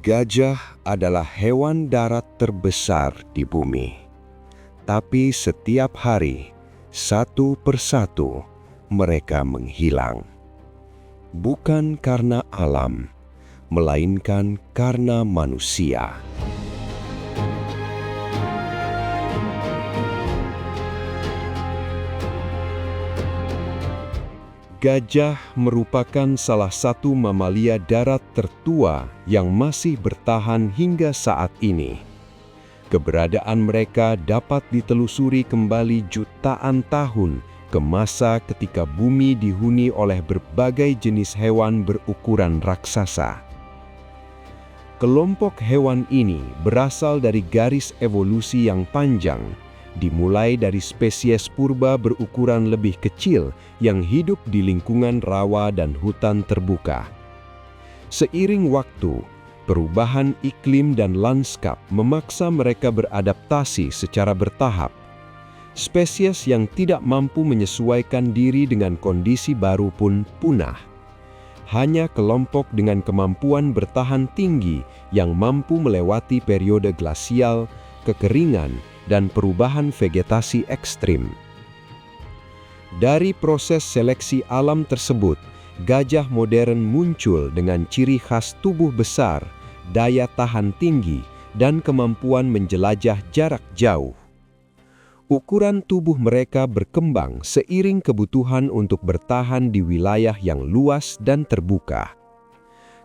Gajah adalah hewan darat terbesar di bumi. Tapi setiap hari, satu persatu, mereka menghilang. Bukan karena alam, melainkan karena manusia. Gajah merupakan salah satu mamalia darat tertua yang masih bertahan hingga saat ini. Keberadaan mereka dapat ditelusuri kembali jutaan tahun ke masa ketika bumi dihuni oleh berbagai jenis hewan berukuran raksasa. Kelompok hewan ini berasal dari garis evolusi yang panjang, dimulai dari spesies purba berukuran lebih kecil yang hidup di lingkungan rawa dan hutan terbuka. Seiring waktu, perubahan iklim dan lanskap memaksa mereka beradaptasi secara bertahap. Spesies yang tidak mampu menyesuaikan diri dengan kondisi baru pun punah. Hanya kelompok dengan kemampuan bertahan tinggi yang mampu melewati periode glasial, kekeringan, dan perubahan vegetasi ekstrim. Dari proses seleksi alam tersebut, gajah modern muncul dengan ciri khas tubuh besar, daya tahan tinggi, dan kemampuan menjelajah jarak jauh. Ukuran tubuh mereka berkembang seiring kebutuhan untuk bertahan di wilayah yang luas dan terbuka.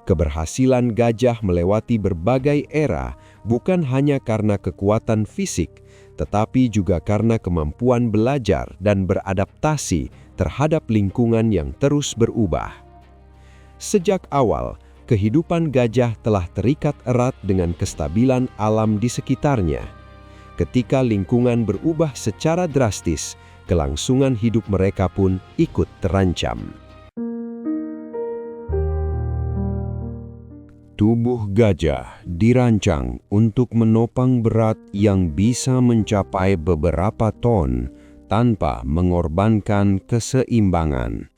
Keberhasilan gajah melewati berbagai era bukan hanya karena kekuatan fisik, tetapi juga karena kemampuan belajar dan beradaptasi terhadap lingkungan yang terus berubah. Sejak awal, kehidupan gajah telah terikat erat dengan kestabilan alam di sekitarnya. Ketika lingkungan berubah secara drastis, kelangsungan hidup mereka pun ikut terancam. Tubuh gajah dirancang untuk menopang berat yang bisa mencapai beberapa ton tanpa mengorbankan keseimbangan.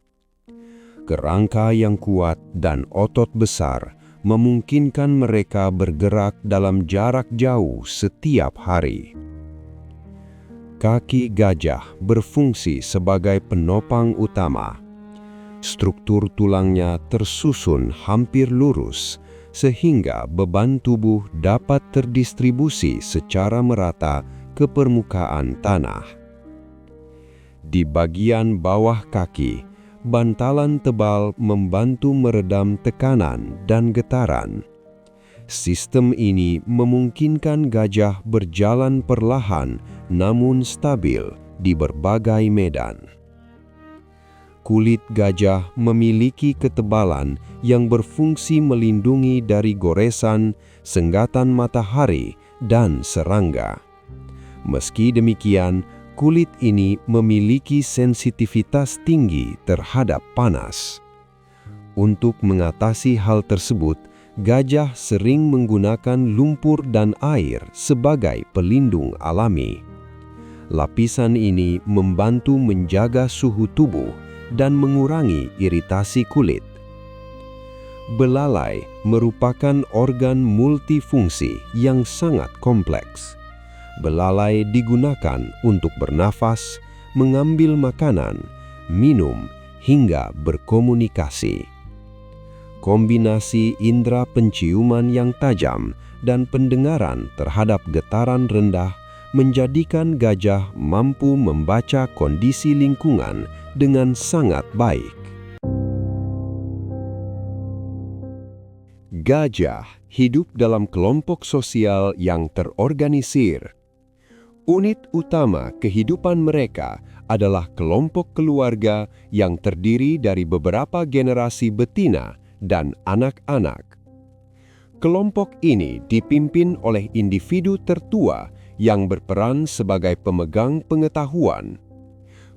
Kerangka yang kuat dan otot besar memungkinkan mereka bergerak dalam jarak jauh setiap hari. Kaki gajah berfungsi sebagai penopang utama. Struktur tulangnya tersusun hampir lurus, sehingga beban tubuh dapat terdistribusi secara merata ke permukaan tanah. Di bagian bawah kaki, bantalan tebal membantu meredam tekanan dan getaran. Sistem ini memungkinkan gajah berjalan perlahan namun stabil di berbagai medan. Kulit gajah memiliki ketebalan yang berfungsi melindungi dari goresan, senggatan matahari, dan serangga. Meski demikian, kulit ini memiliki sensitivitas tinggi terhadap panas. Untuk mengatasi hal tersebut, gajah sering menggunakan lumpur dan air sebagai pelindung alami. Lapisan ini membantu menjaga suhu tubuh dan mengurangi iritasi kulit. Belalai merupakan organ multifungsi yang sangat kompleks. Belalai digunakan untuk bernafas, mengambil makanan, minum, hingga berkomunikasi. Kombinasi indera penciuman yang tajam dan pendengaran terhadap getaran rendah menjadikan gajah mampu membaca kondisi lingkungan dengan sangat baik. Gajah hidup dalam kelompok sosial yang terorganisir. Unit utama kehidupan mereka adalah kelompok keluarga yang terdiri dari beberapa generasi betina dan anak-anak. Kelompok ini dipimpin oleh individu tertua yang berperan sebagai pemegang pengetahuan.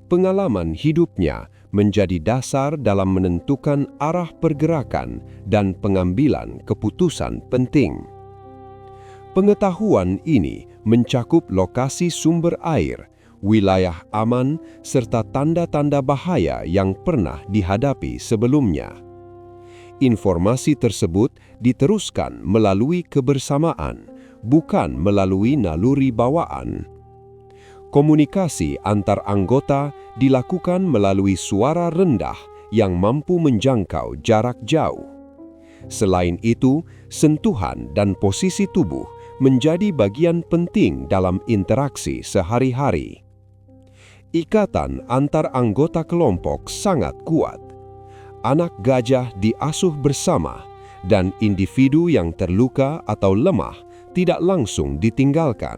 Pengalaman hidupnya menjadi dasar dalam menentukan arah pergerakan dan pengambilan keputusan penting. Pengetahuan ini mencakup lokasi sumber air, wilayah aman, serta tanda-tanda bahaya yang pernah dihadapi sebelumnya. Informasi tersebut diteruskan melalui kebersamaan, bukan melalui naluri bawaan. Komunikasi antar anggota dilakukan melalui suara rendah yang mampu menjangkau jarak jauh. Selain itu, sentuhan dan posisi tubuh menjadi bagian penting dalam interaksi sehari-hari. Ikatan antar anggota kelompok sangat kuat. Anak gajah diasuh bersama, dan individu yang terluka atau lemah tidak langsung ditinggalkan.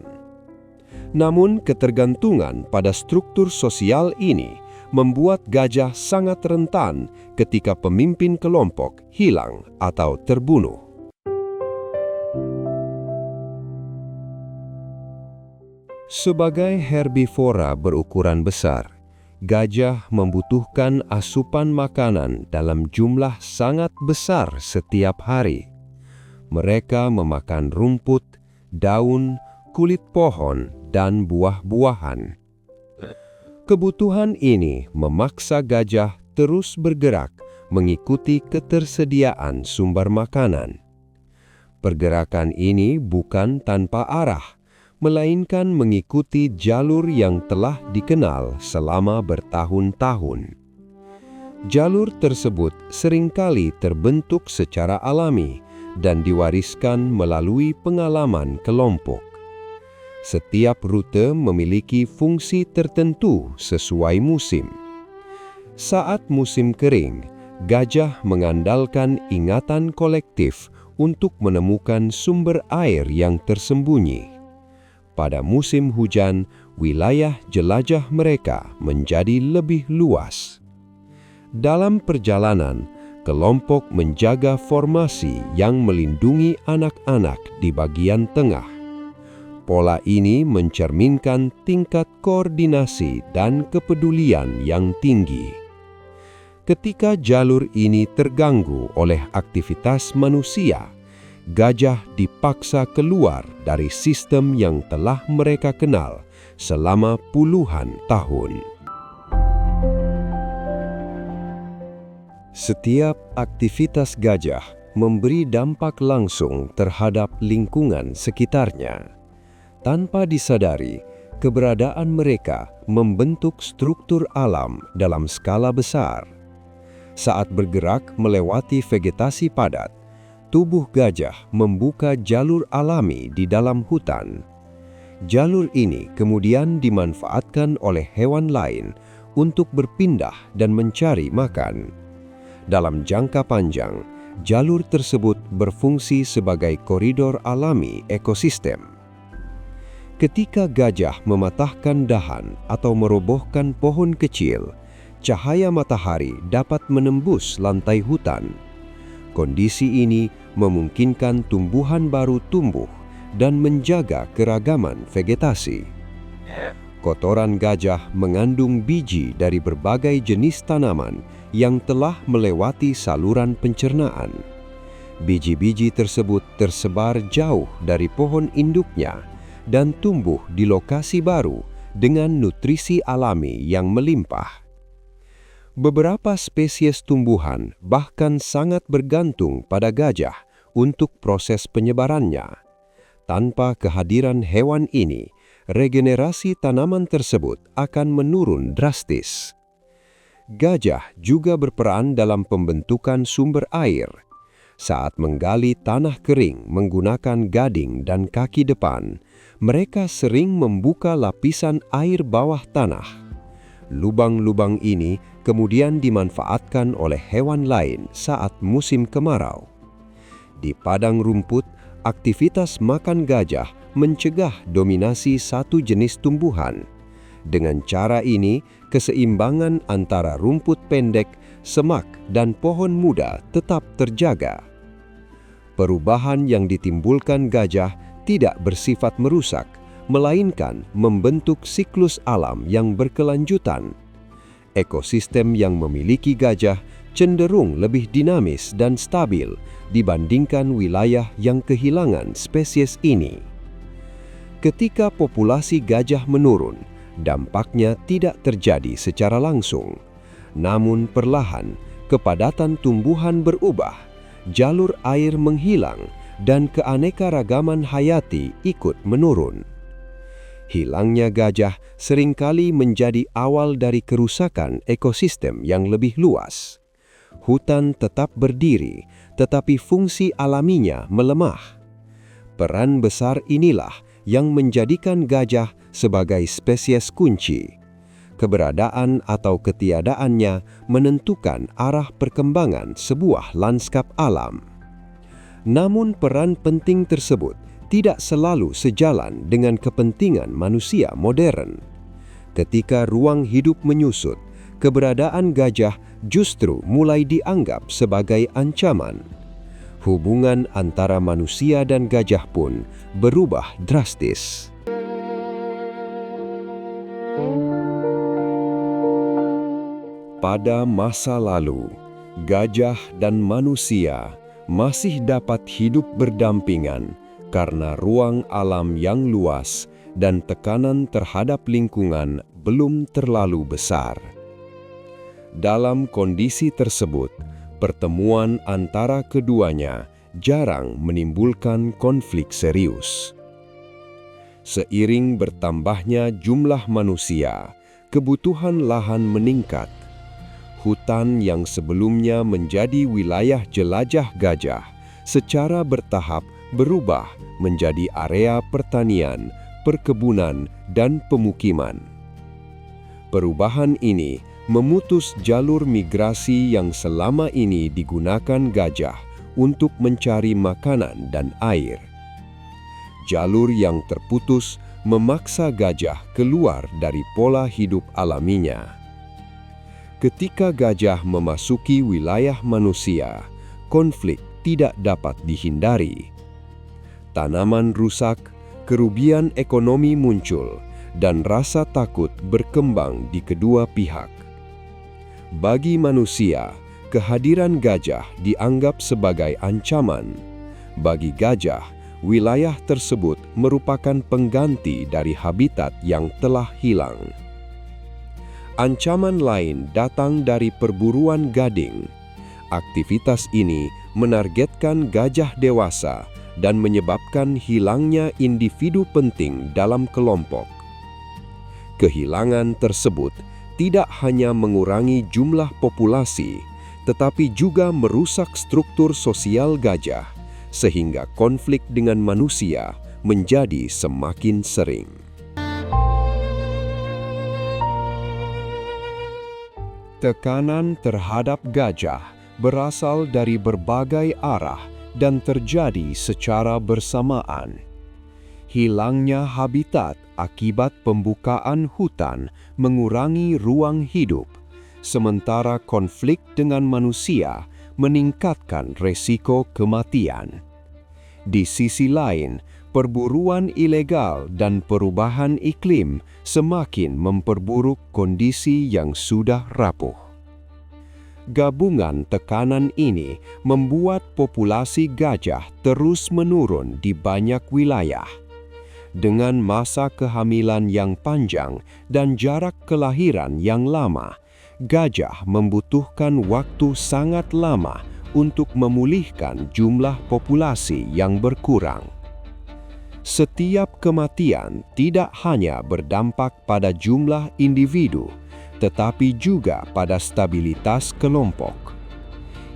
Namun, ketergantungan pada struktur sosial ini membuat gajah sangat rentan ketika pemimpin kelompok hilang atau terbunuh. Sebagai herbivora berukuran besar, gajah membutuhkan asupan makanan dalam jumlah sangat besar setiap hari. Mereka memakan rumput, daun, kulit pohon, dan buah-buahan. Kebutuhan ini memaksa gajah terus bergerak mengikuti ketersediaan sumber makanan. Pergerakan ini bukan tanpa arah, melainkan mengikuti jalur yang telah dikenal selama bertahun-tahun. Jalur tersebut seringkali terbentuk secara alami dan diwariskan melalui pengalaman kelompok. Setiap rute memiliki fungsi tertentu sesuai musim. Saat musim kering, gajah mengandalkan ingatan kolektif untuk menemukan sumber air yang tersembunyi. Pada musim hujan, wilayah jelajah mereka menjadi lebih luas. Dalam perjalanan, kelompok menjaga formasi yang melindungi anak-anak di bagian tengah. Pola ini mencerminkan tingkat koordinasi dan kepedulian yang tinggi. Ketika jalur ini terganggu oleh aktivitas manusia, gajah dipaksa keluar dari sistem yang telah mereka kenal selama puluhan tahun. Setiap aktivitas gajah memberi dampak langsung terhadap lingkungan sekitarnya. Tanpa disadari, keberadaan mereka membentuk struktur alam dalam skala besar. Saat bergerak melewati vegetasi padat, tubuh gajah membuka jalur alami di dalam hutan. Jalur ini kemudian dimanfaatkan oleh hewan lain untuk berpindah dan mencari makan. Dalam jangka panjang, jalur tersebut berfungsi sebagai koridor alami ekosistem. Ketika gajah mematahkan dahan atau merobohkan pohon kecil, cahaya matahari dapat menembus lantai hutan. Kondisi ini memungkinkan tumbuhan baru tumbuh dan menjaga keragaman vegetasi. Kotoran gajah mengandung biji dari berbagai jenis tanaman yang telah melewati saluran pencernaan. Biji-biji tersebut tersebar jauh dari pohon induknya dan tumbuh di lokasi baru dengan nutrisi alami yang melimpah. Beberapa spesies tumbuhan bahkan sangat bergantung pada gajah untuk proses penyebarannya. Tanpa kehadiran hewan ini, regenerasi tanaman tersebut akan menurun drastis. Gajah juga berperan dalam pembentukan sumber air. Saat menggali tanah kering menggunakan gading dan kaki depan, mereka sering membuka lapisan air bawah tanah. Lubang-lubang ini kemudian dimanfaatkan oleh hewan lain saat musim kemarau. Di padang rumput, aktivitas makan gajah mencegah dominasi satu jenis tumbuhan. Dengan cara ini, keseimbangan antara rumput pendek, semak, dan pohon muda tetap terjaga. Perubahan yang ditimbulkan gajah tidak bersifat merusak, melainkan membentuk siklus alam yang berkelanjutan. Ekosistem yang memiliki gajah cenderung lebih dinamis dan stabil dibandingkan wilayah yang kehilangan spesies ini. Ketika populasi gajah menurun, dampaknya tidak terjadi secara langsung. Namun perlahan, kepadatan tumbuhan berubah jalur air menghilang, dan keanekaragaman hayati ikut menurun. Hilangnya gajah seringkali menjadi awal dari kerusakan ekosistem yang lebih luas. Hutan tetap berdiri, tetapi fungsi alaminya melemah. Peran besar inilah yang menjadikan gajah sebagai spesies kunci. Keberadaan atau ketiadaannya menentukan arah perkembangan sebuah lanskap alam. Namun peran penting tersebut tidak selalu sejalan dengan kepentingan manusia modern. Ketika ruang hidup menyusut, keberadaan gajah justru mulai dianggap sebagai ancaman. Hubungan antara manusia dan gajah pun berubah drastis. Pada masa lalu, gajah dan manusia masih dapat hidup berdampingan karena ruang alam yang luas dan tekanan terhadap lingkungan belum terlalu besar. Dalam kondisi tersebut, pertemuan antara keduanya jarang menimbulkan konflik serius. Seiring bertambahnya jumlah manusia, kebutuhan lahan meningkat. Hutan yang sebelumnya menjadi wilayah jelajah gajah secara bertahap berubah menjadi area pertanian, perkebunan, dan pemukiman. Perubahan ini memutus jalur migrasi yang selama ini digunakan gajah untuk mencari makanan dan air. Jalur yang terputus memaksa gajah keluar dari pola hidup alaminya. Ketika gajah memasuki wilayah manusia, konflik tidak dapat dihindari. Tanaman rusak, kerugian ekonomi muncul, dan rasa takut berkembang di kedua pihak. Bagi manusia, kehadiran gajah dianggap sebagai ancaman. Bagi gajah, wilayah tersebut merupakan pengganti dari habitat yang telah hilang. Ancaman lain datang dari perburuan gading. Aktivitas ini menargetkan gajah dewasa dan menyebabkan hilangnya individu penting dalam kelompok. Kehilangan tersebut tidak hanya mengurangi jumlah populasi, tetapi juga merusak struktur sosial gajah, sehingga konflik dengan manusia menjadi semakin sering. Tekanan terhadap gajah berasal dari berbagai arah dan terjadi secara bersamaan. Hilangnya habitat akibat pembukaan hutan mengurangi ruang hidup, sementara konflik dengan manusia meningkatkan resiko kematian. Di sisi lain, perburuan ilegal dan perubahan iklim semakin memperburuk kondisi yang sudah rapuh. Gabungan tekanan ini membuat populasi gajah terus menurun di banyak wilayah. Dengan masa kehamilan yang panjang dan jarak kelahiran yang lama, gajah membutuhkan waktu sangat lama untuk memulihkan jumlah populasi yang berkurang. Setiap kematian tidak hanya berdampak pada jumlah individu, tetapi juga pada stabilitas kelompok.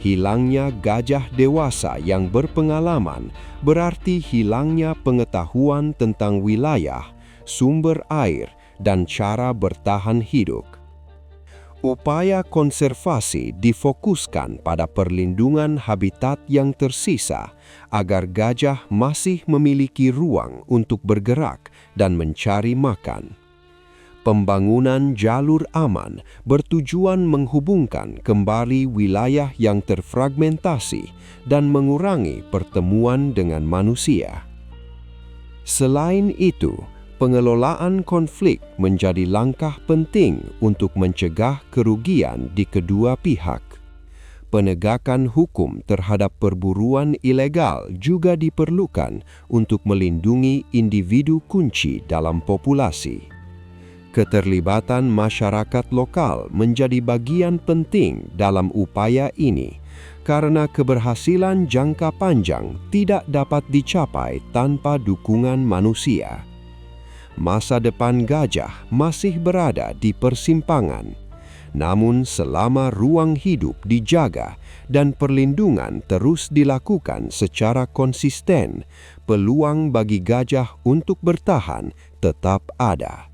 Hilangnya gajah dewasa yang berpengalaman berarti hilangnya pengetahuan tentang wilayah, sumber air, dan cara bertahan hidup. Upaya konservasi difokuskan pada perlindungan habitat yang tersisa agar gajah masih memiliki ruang untuk bergerak dan mencari makan. Pembangunan jalur aman bertujuan menghubungkan kembali wilayah yang terfragmentasi dan mengurangi pertemuan dengan manusia. Selain itu, pengelolaan konflik menjadi langkah penting untuk mencegah kerugian di kedua pihak. Penegakan hukum terhadap perburuan ilegal juga diperlukan untuk melindungi individu kunci dalam populasi. Keterlibatan masyarakat lokal menjadi bagian penting dalam upaya ini, karena keberhasilan jangka panjang tidak dapat dicapai tanpa dukungan manusia. Masa depan gajah masih berada di persimpangan. Namun selama ruang hidup dijaga dan perlindungan terus dilakukan secara konsisten, peluang bagi gajah untuk bertahan tetap ada.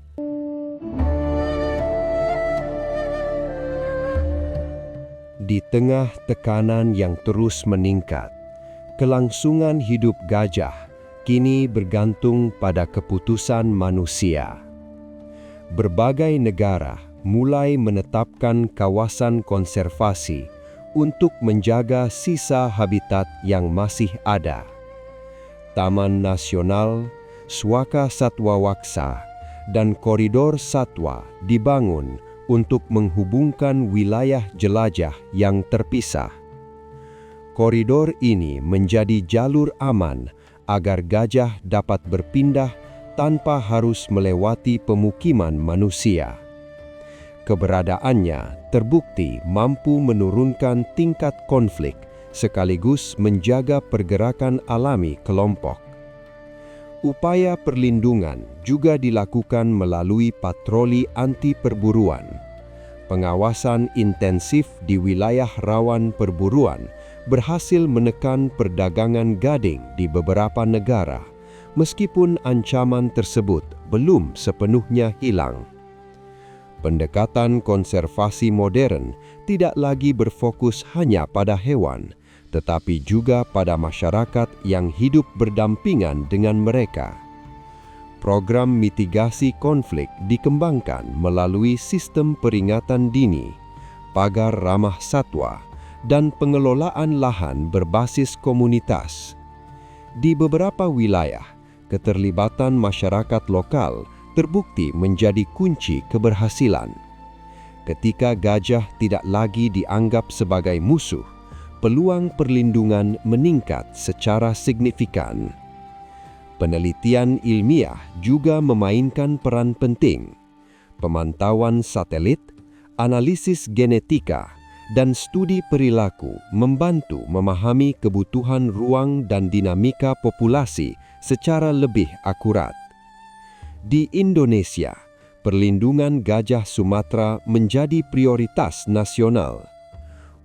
Di tengah tekanan yang terus meningkat, kelangsungan hidup gajah kini bergantung pada keputusan manusia. Berbagai negara mulai menetapkan kawasan konservasi untuk menjaga sisa habitat yang masih ada. Taman Nasional, Swaka Satwa Waksa, dan koridor satwa dibangun untuk menghubungkan wilayah jelajah yang terpisah. Koridor ini menjadi jalur aman agar gajah dapat berpindah tanpa harus melewati pemukiman manusia. Keberadaannya terbukti mampu menurunkan tingkat konflik sekaligus menjaga pergerakan alami kelompok. Upaya perlindungan juga dilakukan melalui patroli anti perburuan. Pengawasan intensif di wilayah rawan perburuan berhasil menekan perdagangan gading di beberapa negara, meskipun ancaman tersebut belum sepenuhnya hilang. Pendekatan konservasi modern tidak lagi berfokus hanya pada hewan, tetapi juga pada masyarakat yang hidup berdampingan dengan mereka. Program mitigasi konflik dikembangkan melalui sistem peringatan dini, pagar ramah satwa, dan pengelolaan lahan berbasis komunitas. Di beberapa wilayah, keterlibatan masyarakat lokal terbukti menjadi kunci keberhasilan. Ketika gajah tidak lagi dianggap sebagai musuh, peluang perlindungan meningkat secara signifikan. Penelitian ilmiah juga memainkan peran penting. Pemantauan satelit, analisis genetika, dan studi perilaku membantu memahami kebutuhan ruang dan dinamika populasi secara lebih akurat. Di Indonesia, perlindungan gajah Sumatera menjadi prioritas nasional.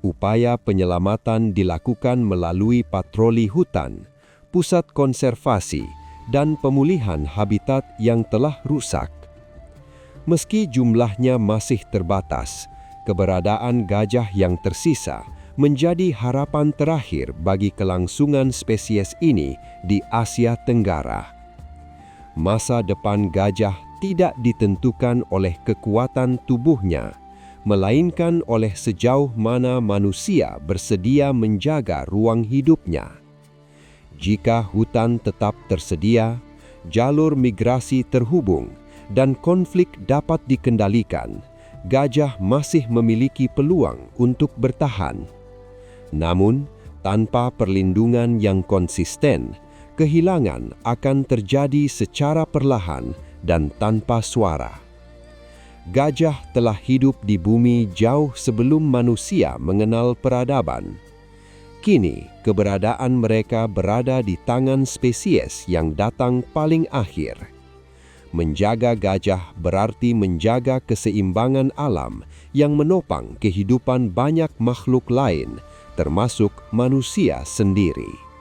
Upaya penyelamatan dilakukan melalui patroli hutan, pusat konservasi, dan pemulihan habitat yang telah rusak. Meski jumlahnya masih terbatas, keberadaan gajah yang tersisa menjadi harapan terakhir bagi kelangsungan spesies ini di Asia Tenggara. Masa depan gajah tidak ditentukan oleh kekuatan tubuhnya, melainkan oleh sejauh mana manusia bersedia menjaga ruang hidupnya. Jika hutan tetap tersedia, jalur migrasi terhubung, dan konflik dapat dikendalikan, gajah masih memiliki peluang untuk bertahan. Namun, tanpa perlindungan yang konsisten, kehilangan akan terjadi secara perlahan dan tanpa suara. Gajah telah hidup di bumi jauh sebelum manusia mengenal peradaban. Kini, keberadaan mereka berada di tangan spesies yang datang paling akhir. Menjaga gajah berarti menjaga keseimbangan alam yang menopang kehidupan banyak makhluk lain, termasuk manusia sendiri.